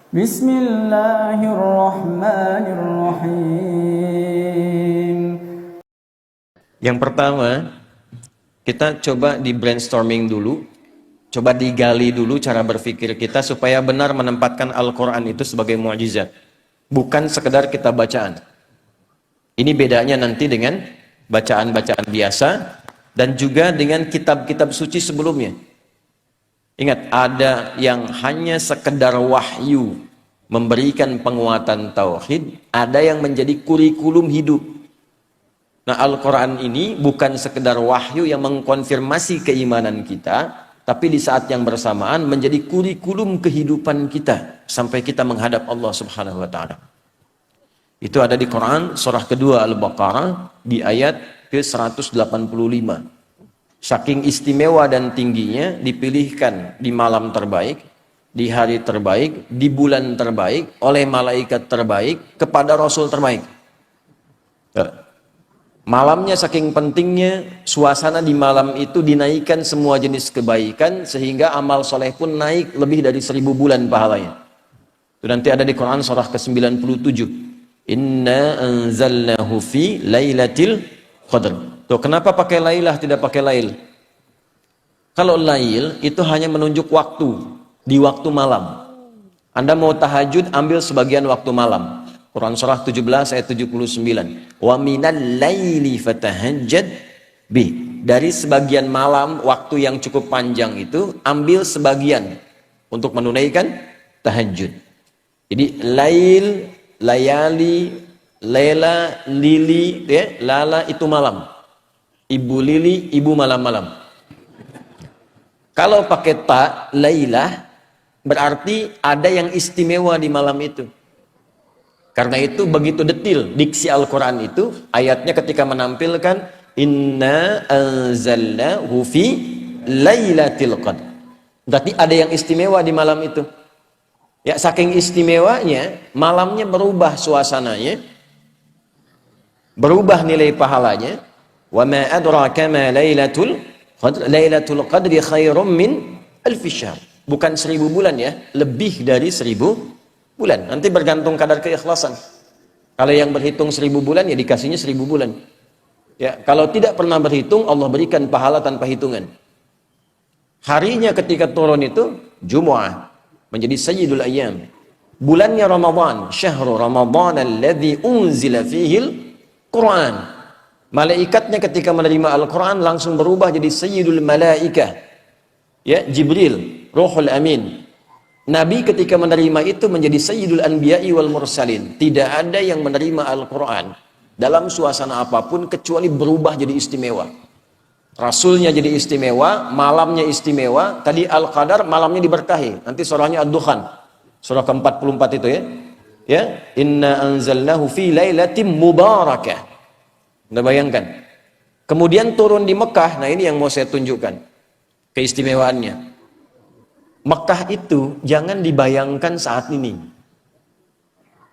Bismillahirrahmanirrahim. Yang pertama, kita coba di brainstorming dulu, coba digali dulu cara berpikir kita supaya benar menempatkan Al-Quran itu sebagai mukjizat, bukan sekedar kita bacaan. Ini bedanya nanti dengan bacaan-bacaan biasa dan juga dengan kitab-kitab suci sebelumnya. Ingat, ada yang hanya sekedar wahyu memberikan penguatan tauhid, ada yang menjadi kurikulum hidup. Nah, Al-Quran ini bukan sekedar wahyu yang mengkonfirmasi keimanan kita, tapi di saat yang bersamaan menjadi kurikulum kehidupan kita sampai kita menghadap Allah Subhanahu wa Ta'ala. Itu ada di Quran surah kedua Al-Baqarah di ayat ke-185. Saking istimewa dan tingginya dipilihkan di malam terbaik, di hari terbaik, di bulan terbaik, oleh malaikat terbaik kepada Rasul terbaik. Malamnya saking pentingnya, suasana di malam itu dinaikkan semua jenis kebaikan sehingga amal soleh pun naik lebih dari 1000 bulan pahalanya. Itu nanti ada di Quran surah ke-97. Inna anzalnahu fi lailatul qadr. Tuh, kenapa pakai lailah tidak pakai lail? Kalau lail itu hanya menunjuk waktu, di waktu malam. Anda mau tahajud, ambil sebagian waktu malam. Quran surah 17 ayat 79. Wa minal laili fatahajjad bi. Dari sebagian malam, waktu yang cukup panjang itu, ambil sebagian untuk menunaikan tahajud. Jadi lail, layali, lela, lili, ya, lala itu malam. Ibu lili, ibu malam-malam. Kalau pakai ta, lailah, berarti ada yang istimewa di malam itu. Karena itu begitu detil diksi Al-Quran itu, ayatnya ketika menampilkan inna anzalnahu fi lailatul qadr. Berarti ada yang istimewa di malam itu. Ya, saking istimewanya, malamnya berubah suasananya, berubah nilai pahalanya. Wa ma adraka ma lailatul qadr. Lailatul qadri khairum min alfi syahr. Bukan 1000 bulan ya, lebih dari 1000 bulan. Nanti bergantung kadar keikhlasan. Kalau yang berhitung 1000 bulan, ya dikasihnya 1000 bulan. Ya, kalau tidak pernah berhitung, Allah berikan pahala tanpa hitungan. Harinya ketika turun itu Jumu'ah, menjadi sayyidul ayyam. Bulannya Ramadan, syahrul Ramadan alladzi unzila fihil Quran. Malaikatnya ketika menerima Al-Quran langsung berubah jadi sayyidul malaikah. Ya, Jibril, Ruhul Amin. Nabi ketika menerima itu menjadi sayyidul anbiya'i wal mursalin. Tidak ada yang menerima Al-Quran dalam suasana apapun kecuali berubah jadi istimewa. Rasulnya jadi istimewa, malamnya istimewa. Tadi Al-Qadar, malamnya diberkahi. Nanti surahnya Ad-Dukhan, surah ke-44 itu ya. Ya, inna anzalnahu fi lailatin mubarakah. Anda bayangkan. Kemudian turun di Mekah. Nah, ini yang mau saya tunjukkan keistimewaannya. Mekah itu jangan dibayangkan saat ini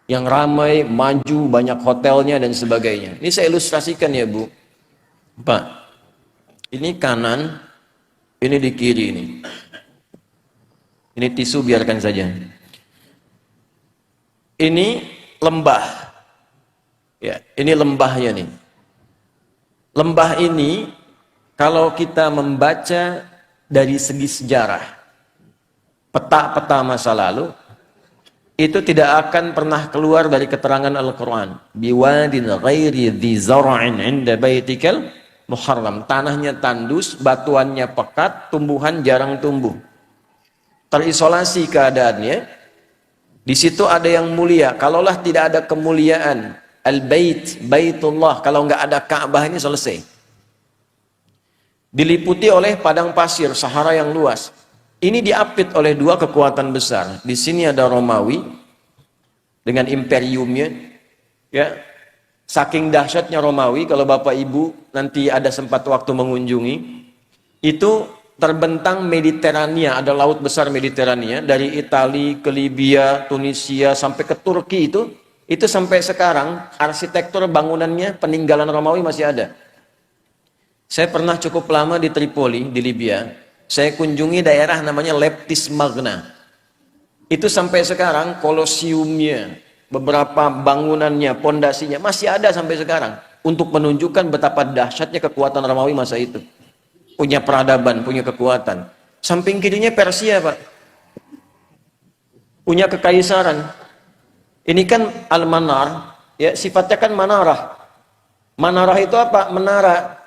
yang ramai, maju, banyak hotelnya dan sebagainya. Ini saya ilustrasikan ya Bu Pak. Ini kanan, ini di kiri ini. Ini tisu biarkan saja. Ini lembah. Ya, ini lembahnya nih. Lembah ini kalau kita membaca dari segi sejarah, peta-peta masa lalu, itu tidak akan pernah keluar dari keterangan Al-Quran. Biwadin ghairi dhi zara'in inda baitikal muharram. Tanahnya tandus, batuannya pekat, tumbuhan jarang tumbuh. Terisolasi keadaannya. Di situ ada yang mulia. Kalaulah tidak ada kemuliaan, Al-Bait, Baitullah, kalau nggak ada Ka'bah ini selesai. Diliputi oleh padang pasir, Sahara yang luas. Ini diapit oleh dua kekuatan besar. Di sini ada Romawi dengan imperiumnya, ya. Saking dahsyatnya Romawi, kalau Bapak Ibu nanti ada sempat waktu mengunjungi, itu terbentang Mediterania, ada laut besar Mediterania, dari Italia ke Libya, Tunisia sampai ke Turki itu sampai sekarang arsitektur bangunannya peninggalan Romawi masih ada. Saya pernah cukup lama di Tripoli, di Libya. Saya kunjungi daerah namanya Leptis Magna. Itu sampai sekarang kolosiumnya, beberapa bangunannya, pondasinya masih ada sampai sekarang untuk menunjukkan betapa dahsyatnya kekuatan Romawi masa itu. Punya peradaban, punya kekuatan. Samping kirinya Persia, Pak. Punya kekaisaran. Ini kan Al-Manar, ya, sifatnya kan manarah. Manarah itu apa? Menara.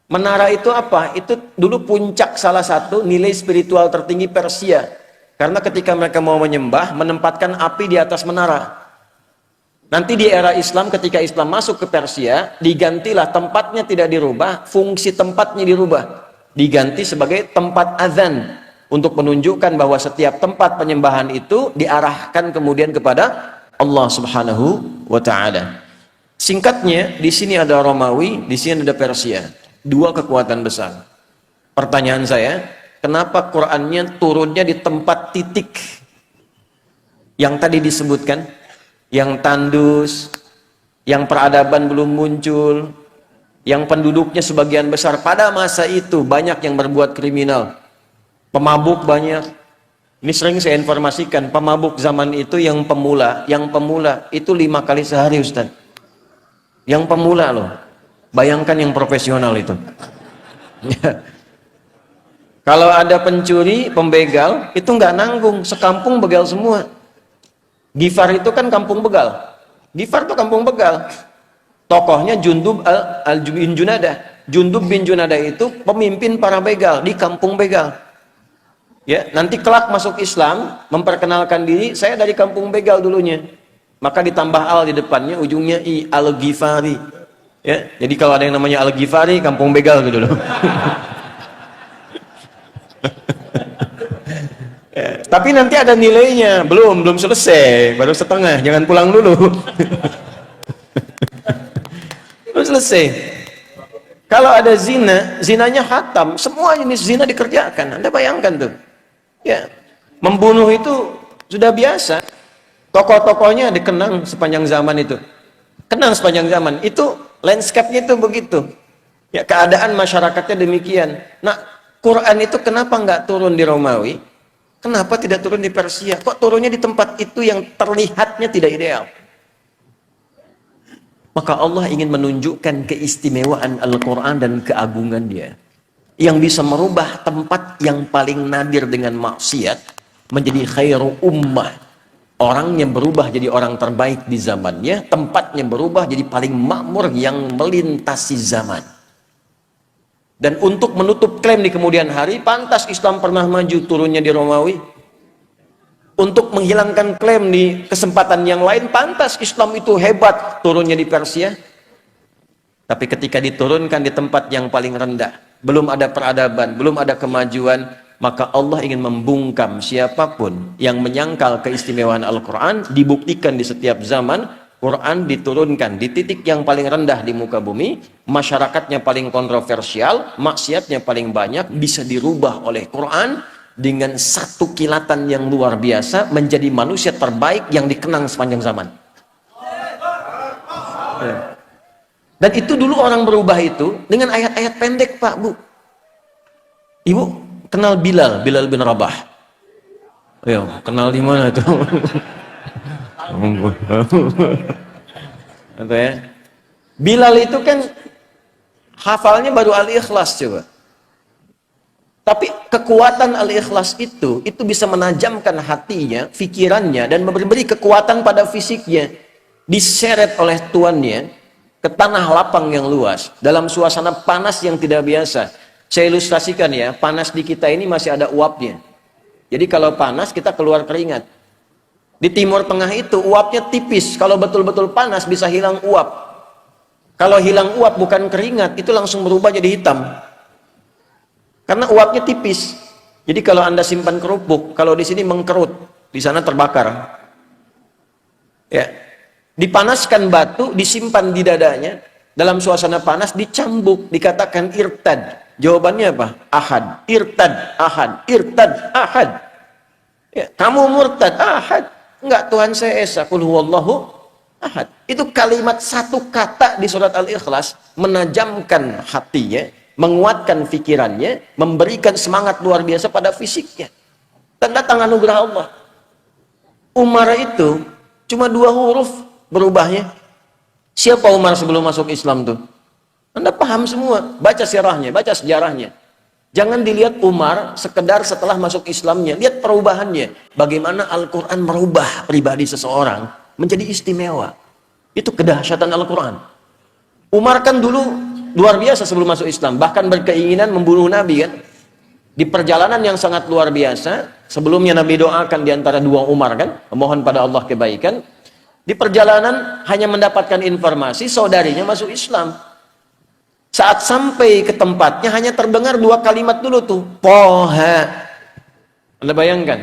Menara itu apa? Itu dulu puncak salah satu nilai spiritual tertinggi Persia. Karena ketika mereka mau menyembah, menempatkan api di atas menara. Nanti di era Islam, ketika Islam masuk ke Persia, digantilah, tempatnya tidak dirubah, fungsi tempatnya dirubah. Diganti sebagai tempat azan, untuk menunjukkan bahwa setiap tempat penyembahan itu diarahkan kemudian kepada Allah Subhanahu wa Ta'ala. Singkatnya, di sini ada Romawi, di sini ada Persia. Dua kekuatan besar. Pertanyaan saya, kenapa Qur'annya turunnya di tempat titik yang tadi disebutkan, yang tandus, yang peradaban belum muncul, yang penduduknya sebagian besar pada masa itu banyak yang berbuat kriminal, pemabuk banyak. Ini sering saya informasikan, pemabuk zaman itu yang pemula itu 5 kali sehari, Ustaz. Yang pemula loh, bayangkan yang profesional itu. Kalau ada pencuri, pembegal, itu nggak nanggung, sekampung begal semua. Gifar itu kan kampung begal. Gifar itu kampung begal. Tokohnya Jundub bin Junadah. Jundub bin Junadah itu pemimpin para begal di kampung begal. Ya, nanti kelak masuk Islam, memperkenalkan diri, saya dari kampung begal dulunya. Maka ditambah al di depannya, ujungnya i, Al-Ghifari. Ya, jadi kalau ada yang namanya Al-Ghifari, kampung begal gitu loh. Ya, tapi nanti ada nilainya, belum selesai, baru setengah, jangan pulang dulu. Belum selesai. Kalau ada zina, zinanya khatam, semua jenis zina dikerjakan. Anda bayangkan tuh. Ya, membunuh itu sudah biasa. Tokoh-tokohnya dikenang sepanjang zaman itu. Kenang sepanjang zaman. Itu landscape-nya itu begitu. Ya, keadaan masyarakatnya demikian. Nah, Quran itu kenapa nggak turun di Romawi? Kenapa tidak turun di Persia? Kok turunnya di tempat itu yang terlihatnya tidak ideal? Maka Allah ingin menunjukkan keistimewaan Al-Quran dan keagungan dia, yang bisa merubah tempat yang paling nadir dengan maksiat menjadi khairu ummah. Orangnya berubah jadi orang terbaik di zamannya, tempatnya berubah jadi paling makmur yang melintasi zaman. Dan untuk menutup klaim di kemudian hari, pantas Islam pernah maju turunnya di Romawi. Untuk menghilangkan klaim di kesempatan yang lain, pantas Islam itu hebat turunnya di Persia. Tapi ketika diturunkan di tempat yang paling rendah, belum ada peradaban, belum ada kemajuan, maka Allah ingin membungkam siapapun yang menyangkal keistimewaan Al-Quran. Dibuktikan di setiap zaman, Quran diturunkan di titik yang paling rendah di muka bumi, masyarakatnya paling kontroversial, maksiatnya paling banyak, bisa dirubah oleh Quran dengan satu kilatan yang luar biasa, menjadi manusia terbaik yang dikenang sepanjang zaman. Dan itu dulu orang berubah itu dengan ayat-ayat pendek, Pak, Bu. Ibu kenal Bilal bin Rabah? Ayo, kenal di mana itu? Atau ya, Bilal itu kan hafalnya baru Al-Ikhlas coba. Tapi kekuatan Al-Ikhlas itu bisa menajamkan hatinya, pikirannya, dan memberi kekuatan pada fisiknya. Diseret oleh tuannya ke tanah lapang yang luas, dalam suasana panas yang tidak biasa. Saya ilustrasikan ya, panas di kita ini masih ada uapnya. Jadi kalau panas kita keluar keringat. Di Timur Tengah itu uapnya tipis, kalau betul-betul panas bisa hilang uap. Kalau hilang uap bukan keringat, itu langsung berubah jadi hitam. Karena uapnya tipis. Jadi kalau Anda simpan kerupuk, kalau di sini mengkerut, di sana terbakar. Ya. Dipanaskan batu, disimpan di dadanya, dalam suasana panas dicambuk, dikatakan irtad. Jawabannya apa? Ahad. Irtad, ahad. Irtad, ahad. Ya, kamu murtad, ahad. Enggak, Tuhan saya esa, qul huwallahu ahad. Itu kalimat satu kata di surat Al-Ikhlas menajamkan hatinya, menguatkan pikirannya, memberikan semangat luar biasa pada fisiknya. Dan datang anugerah Allah. Umar itu cuma 2 huruf berubahnya. Siapa Umar sebelum masuk Islam tuh? Anda paham semua, baca sirahnya, baca sejarahnya. Jangan dilihat Umar sekedar setelah masuk Islamnya, lihat perubahannya. Bagaimana Al-Quran merubah pribadi seseorang menjadi istimewa. Itu kedahsyatan Al-Quran. Umar kan dulu luar biasa sebelum masuk Islam, bahkan berkeinginan membunuh Nabi kan. Di perjalanan yang sangat luar biasa, sebelumnya Nabi doakan di antara 2 Umar kan, memohon pada Allah kebaikan. Di perjalanan hanya mendapatkan informasi saudarinya masuk Islam. Saat sampai ke tempatnya hanya terdengar 2 kalimat dulu tuh, Toha. Anda bayangkan,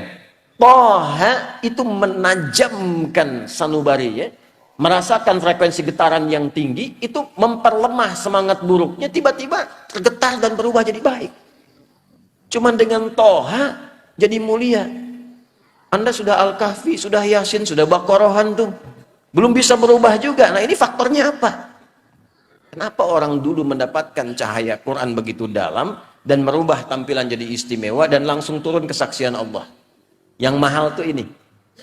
Toha itu menajamkan sanubari ya. Merasakan frekuensi getaran yang tinggi, itu memperlemah semangat buruknya, tiba-tiba tergetar dan berubah jadi baik. Cuman dengan Toha jadi mulia. Anda sudah Al-Kahfi, sudah Yasin, sudah Baqarahan tuh, belum bisa berubah juga. Nah ini faktornya apa? Kenapa orang dulu mendapatkan cahaya Quran begitu dalam dan merubah tampilan jadi istimewa dan langsung turun kesaksian Allah? Yang mahal tuh ini.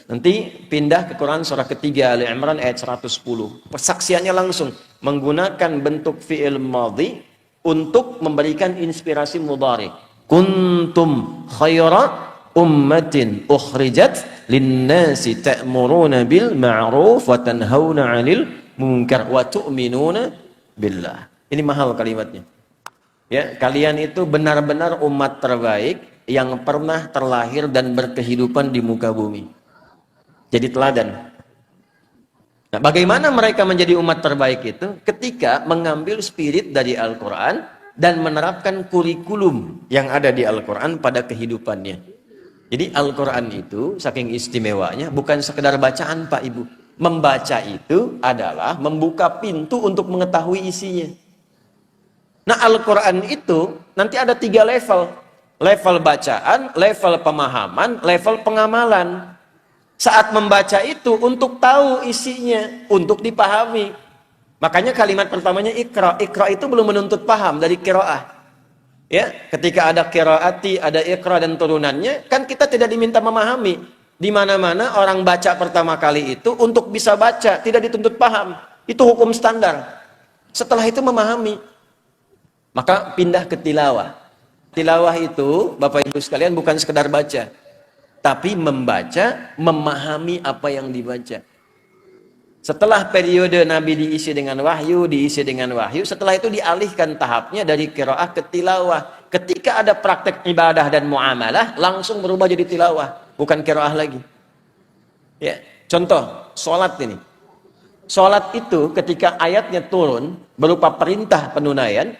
Nanti pindah ke Quran surah ketiga Ali Imran ayat 110. Persaksiannya langsung menggunakan bentuk fi'il madhi untuk memberikan inspirasi mudhari. Kuntum khaira ummatin ukhrijat linnasi ta'muruna bil ma'ruf wa tanhauna 'anil munkar wa tu'minuna billah. Ini mahal kalimatnya. Ya, kalian itu benar-benar umat terbaik yang pernah terlahir dan berkehidupan di muka bumi. Jadi teladan. Nah, bagaimana mereka menjadi umat terbaik itu? Ketika mengambil spirit dari Al-Quran dan menerapkan kurikulum yang ada di Al-Quran pada kehidupannya. Jadi Al-Quran itu saking istimewanya bukan sekedar bacaan Pak Ibu. Membaca itu adalah membuka pintu untuk mengetahui isinya. Nah Al-Quran itu nanti ada 3 level. Level bacaan, level pemahaman, level pengamalan. Saat membaca itu untuk tahu isinya, untuk dipahami. Makanya kalimat pertamanya Iqra. Iqra itu belum menuntut paham dari qiraah. Ya, ketika ada qiraati, ada Iqra dan turunannya, kan kita tidak diminta memahami. Di mana-mana orang baca pertama kali itu untuk bisa baca, tidak dituntut paham. Itu hukum standar. Setelah itu memahami. Maka pindah ke tilawah. Tilawah itu, Bapak Ibu sekalian, bukan sekedar baca. Tapi membaca, memahami apa yang dibaca. Setelah periode Nabi diisi dengan wahyu, setelah itu dialihkan tahapnya dari qiraah ke tilawah. Ketika ada praktek ibadah dan muamalah, langsung berubah jadi tilawah. Bukan qiraah lagi. Ya, contoh, sholat ini. Sholat itu ketika ayatnya turun, berupa perintah penunaian,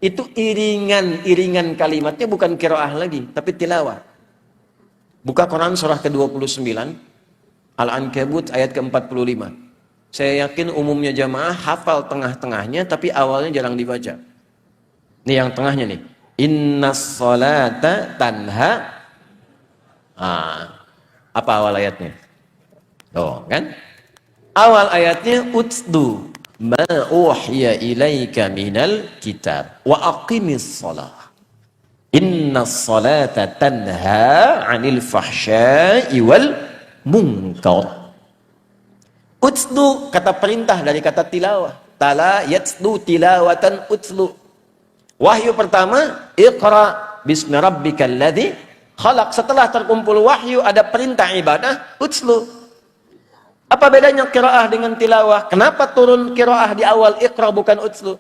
itu iringan kalimatnya bukan qiraah lagi, tapi tilawah. Buka Quran surah ke-29, Al-Ankabut ayat ke-45. Saya yakin umumnya jamaah hafal tengah-tengahnya, tapi awalnya jarang dibaca. Ini yang tengahnya nih. Innas sholata tanha. Apa awal ayatnya? Oh, kan? Awal ayatnya utlu ma uhiya ilaika minal kitab wa aqimis shalah. Innas sholata tanha 'anil fahsya'i wal munkar. Utlu kata perintah dari kata tilawah. Tala yatlu tilawatan utlu. Wahyu pertama, Iqra bismi rabbikal ladzi khalaq. Setelah terkumpul wahyu ada perintah ibadah, utlu. Apa bedanya qiraah dengan tilawah? Kenapa turun qiraah di awal Iqra bukan utlu?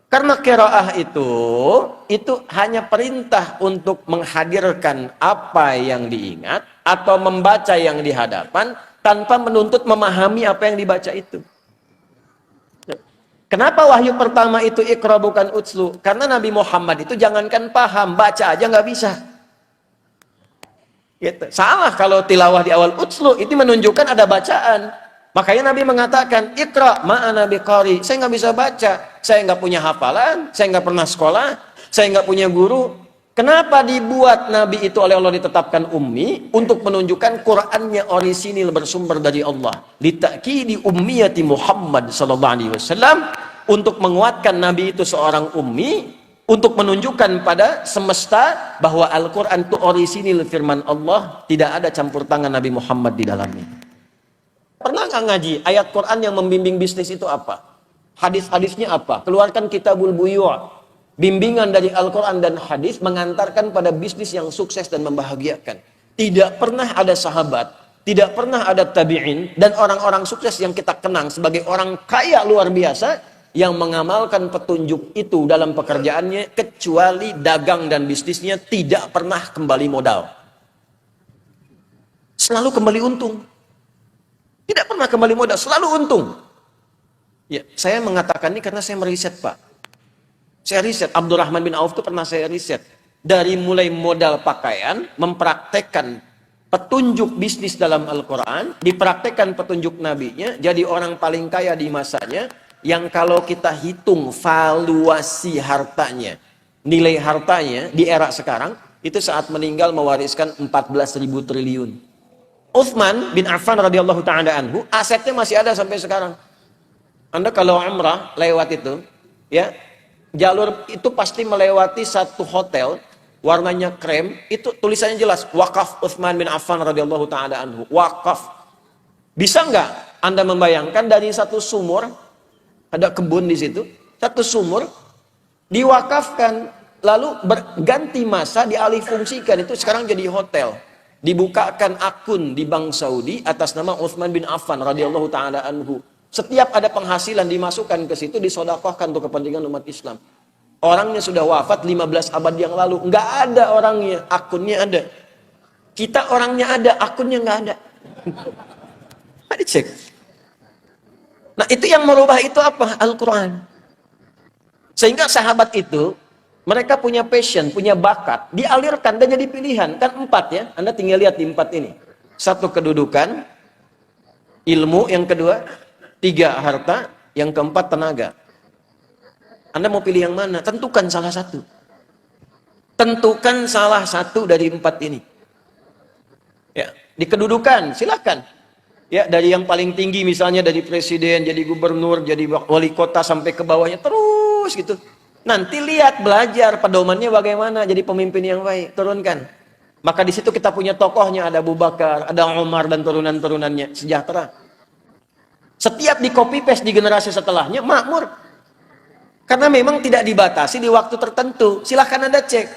Karena qiraah itu hanya perintah untuk menghadirkan apa yang diingat atau membaca yang di hadapan tanpa menuntut memahami apa yang dibaca itu. Kenapa wahyu pertama itu Iqra bukan utlu? Karena Nabi Muhammad itu jangankan paham, baca aja nggak bisa. Gitu. Salah kalau tilawah di awal utlu, itu menunjukkan ada bacaan. Makanya Nabi mengatakan, Iqra ma'ana biqari. Saya nggak bisa baca, saya nggak punya hafalan, saya nggak pernah sekolah, saya nggak punya guru. Kenapa dibuat Nabi itu oleh Allah ditetapkan ummi? Untuk menunjukkan Qur'annya orisinil bersumber dari Allah. Litakidi ummiyati Muhammad sallallahu alaihi wasallam, untuk menguatkan Nabi itu seorang ummi, untuk menunjukkan pada semesta bahwa Al-Quran itu orisinil firman Allah, tidak ada campur tangan Nabi Muhammad di dalamnya. Pernah nggak ngaji ayat Quran yang membimbing bisnis itu apa? Hadis-hadisnya apa? Keluarkan Kitabul Buyu'. Bimbingan dari Al-Quran dan hadis mengantarkan pada bisnis yang sukses dan membahagiakan. Tidak pernah ada sahabat, tidak pernah ada tabi'in, dan orang-orang sukses yang kita kenang sebagai orang kaya luar biasa, yang mengamalkan petunjuk itu dalam pekerjaannya, kecuali dagang dan bisnisnya tidak pernah kembali modal. Selalu kembali untung. Tidak pernah kembali modal, selalu untung. Ya, saya mengatakan ini karena saya meriset, Pak. Saya riset, Abdurrahman bin Auf itu pernah saya riset. Dari mulai modal pakaian, mempraktekkan petunjuk bisnis dalam Al-Quran, dipraktekkan petunjuk nabinya, jadi orang paling kaya di masanya, yang kalau kita hitung valuasi hartanya, nilai hartanya di era sekarang, itu saat meninggal mewariskan 14.000 triliun. Utsman bin Affan radhiyallahu ta'ala anhu, asetnya masih ada sampai sekarang. Anda kalau umrah lewat itu, ya, jalur itu pasti melewati satu hotel, warnanya krem, itu tulisannya jelas, wakaf Utsman bin Affan radhiyallahu ta'ala anhu, wakaf. Bisa nggak Anda membayangkan dari satu sumur, ada kebun di situ, satu sumur diwakafkan, lalu berganti masa dialih fungsikan, itu sekarang jadi hotel. Dibukakan akun di Bank Saudi atas nama Utsman bin Affan radhiyallahu taala anhu. Setiap ada penghasilan dimasukkan ke situ, disedekahkan untuk kepentingan umat Islam. Orangnya sudah wafat 15 abad yang lalu, nggak ada orangnya, akunnya ada. Kita orangnya ada, akunnya nggak ada. Mari cek. Nah, itu yang merubah itu apa? Al-Quran. Sehingga sahabat itu, mereka punya passion, punya bakat, dialirkan dan jadi pilihan. Kan 4 ya, Anda tinggal lihat di 4 ini. 1 kedudukan, ilmu yang kedua, 3 harta, yang keempat tenaga. Anda mau pilih yang mana? Tentukan salah satu. Tentukan salah satu dari 4 ini. Ya, di kedudukan, silakan. Ya, dari yang paling tinggi misalnya dari presiden, jadi gubernur, jadi wali kota sampai ke bawahnya terus gitu. Nanti lihat belajar pedomannya bagaimana jadi pemimpin yang baik, turunkan. Maka di situ kita punya tokohnya, ada Abu Bakar, ada Umar dan turunan-turunannya, sejahtera. Setiap di copy paste di generasi setelahnya makmur. Karena memang tidak dibatasi di waktu tertentu. Silahkan Anda cek.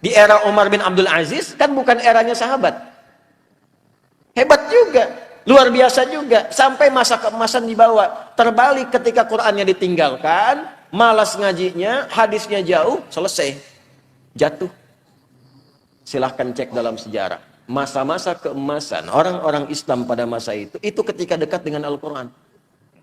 Di era Umar bin Abdul Aziz kan bukan eranya sahabat. Hebat juga. Luar biasa juga, sampai masa keemasan dibawa. Terbalik ketika Qur'annya ditinggalkan, malas ngajinya, hadisnya jauh, selesai. Jatuh. Silahkan cek dalam sejarah. Masa-masa keemasan, orang-orang Islam pada masa itu ketika dekat dengan Al-Quran.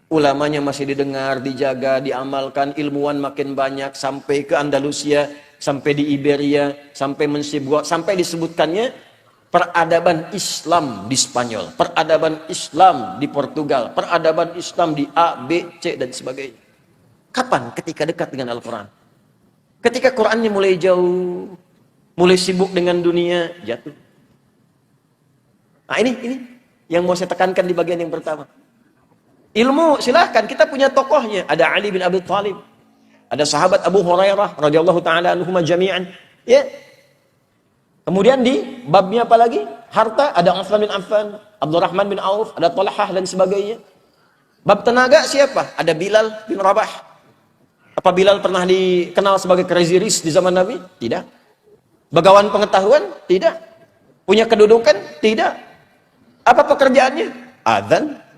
Ulamanya masih didengar, dijaga, diamalkan, ilmuwan makin banyak, sampai ke Andalusia, sampai di Iberia, sampai Mensibwa, sampai disebutkannya peradaban Islam di Spanyol, peradaban Islam di Portugal, peradaban Islam di A, B, C, dan sebagainya. Kapan? Ketika dekat dengan Al-Quran. Ketika Qurannya mulai jauh, mulai sibuk dengan dunia, jatuh. Nah ini yang mau saya tekankan di bagian yang pertama. Ilmu, silahkan, kita punya tokohnya. Ada Ali bin Abi Thalib, ada sahabat Abu Hurairah radhiyallahu ta'ala anhuma jami'an. Ya. Kemudian di babnya apa lagi? Harta, ada Utsman bin Affan, Abdurrahman bin Auf, ada Talhah dan sebagainya. Bab tenaga siapa? Ada Bilal bin Rabah. Apa Bilal pernah dikenal sebagai crazy rich di zaman Nabi? Tidak. Bagawan pengetahuan? Tidak. Punya kedudukan? Tidak. Apa pekerjaannya? Adzan.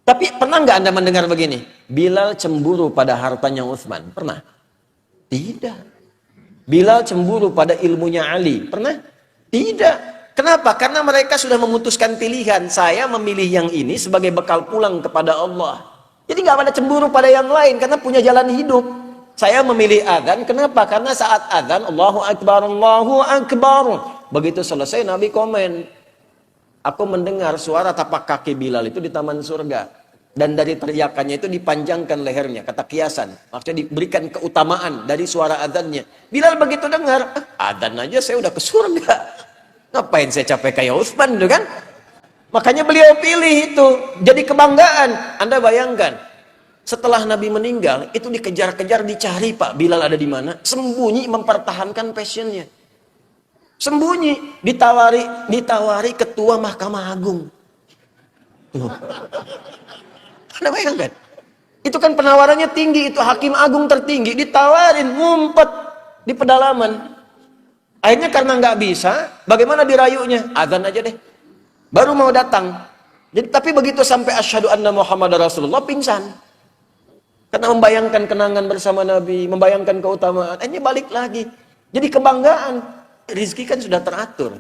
Tapi pernah nggak Anda mendengar begini? Bilal cemburu pada hartanya Utsman? Pernah? Tidak. Bilal cemburu pada ilmunya Ali. Pernah? Tidak. Kenapa? Karena mereka sudah memutuskan pilihan. Saya memilih yang ini sebagai bekal pulang kepada Allah. Jadi nggak ada cemburu pada yang lain karena punya jalan hidup. Saya memilih adzan. Kenapa? Karena saat adzan Allahu Akbar, Allahu Akbar. Begitu selesai Nabi komen, aku mendengar suara tapak kaki Bilal itu di taman surga. Dan dari teriakannya itu dipanjangkan lehernya, kata kiasan. Maksudnya diberikan keutamaan dari suara adzannya. Bilal begitu dengar, adzan aja saya udah ke surga. Ngapain saya capek kayak Utsman itu kan? Makanya beliau pilih itu, jadi kebanggaan. Anda bayangkan, Setelah Nabi meninggal, itu dikejar-kejar, dicari Pak Bilal ada di mana. Sembunyi mempertahankan passionnya. Sembunyi, ditawari ketua Mahkamah Agung. Tuh. Anda bayangkan? Itu kan penawarannya tinggi, itu hakim agung tertinggi, ditawarin, ngumpet di pedalaman. Akhirnya karena nggak bisa, bagaimana dirayunya? Azan aja deh. Baru mau datang. Jadi, tapi begitu sampai asyhadu anna Muhammad Rasulullah, pingsan. Karena membayangkan kenangan bersama Nabi, membayangkan keutamaan, ini balik lagi. Jadi kebanggaan, rizki kan sudah teratur.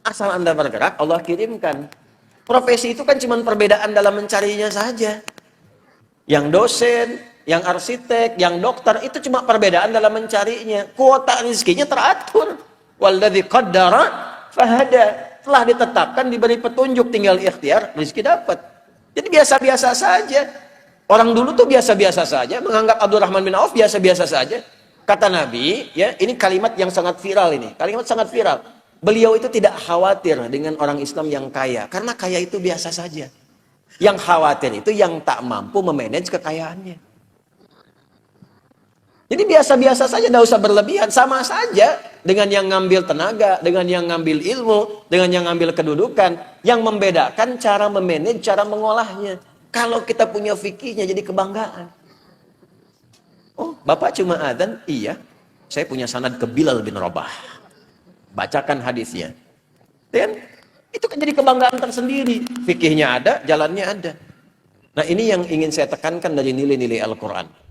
Asal Anda bergerak, Allah kirimkan. Profesi itu kan cuma perbedaan dalam mencarinya saja. Yang dosen, yang arsitek, yang dokter, itu cuma perbedaan dalam mencarinya. Kuota rizkinya teratur. Walladzi qaddara fahada. Telah ditetapkan, diberi petunjuk, tinggal ikhtiar, rizki dapat. Jadi biasa-biasa saja. Orang dulu tuh biasa-biasa saja, menganggap Abdurrahman bin Auf biasa-biasa saja. Kata Nabi, ya, ini kalimat yang sangat viral ini. Kalimat sangat viral. Beliau itu tidak khawatir dengan orang Islam yang kaya, karena kaya itu biasa saja. Yang khawatir itu yang tak mampu memanage kekayaannya. Jadi biasa-biasa saja, tidak usah berlebihan. Sama saja dengan yang ngambil tenaga, dengan yang ngambil ilmu, dengan yang ngambil kedudukan. Yang membedakan cara memanage, cara mengolahnya. Kalau kita punya fikihnya jadi kebanggaan. Oh, Bapak cuma adzan? Iya. Saya punya sanad ke Bilal bin Rabah. Bacakan hadisnya. Dan itu kan jadi kebanggaan tersendiri. Fikihnya ada, jalannya ada. Nah, ini yang ingin saya tekankan dari nilai-nilai Al-Quran.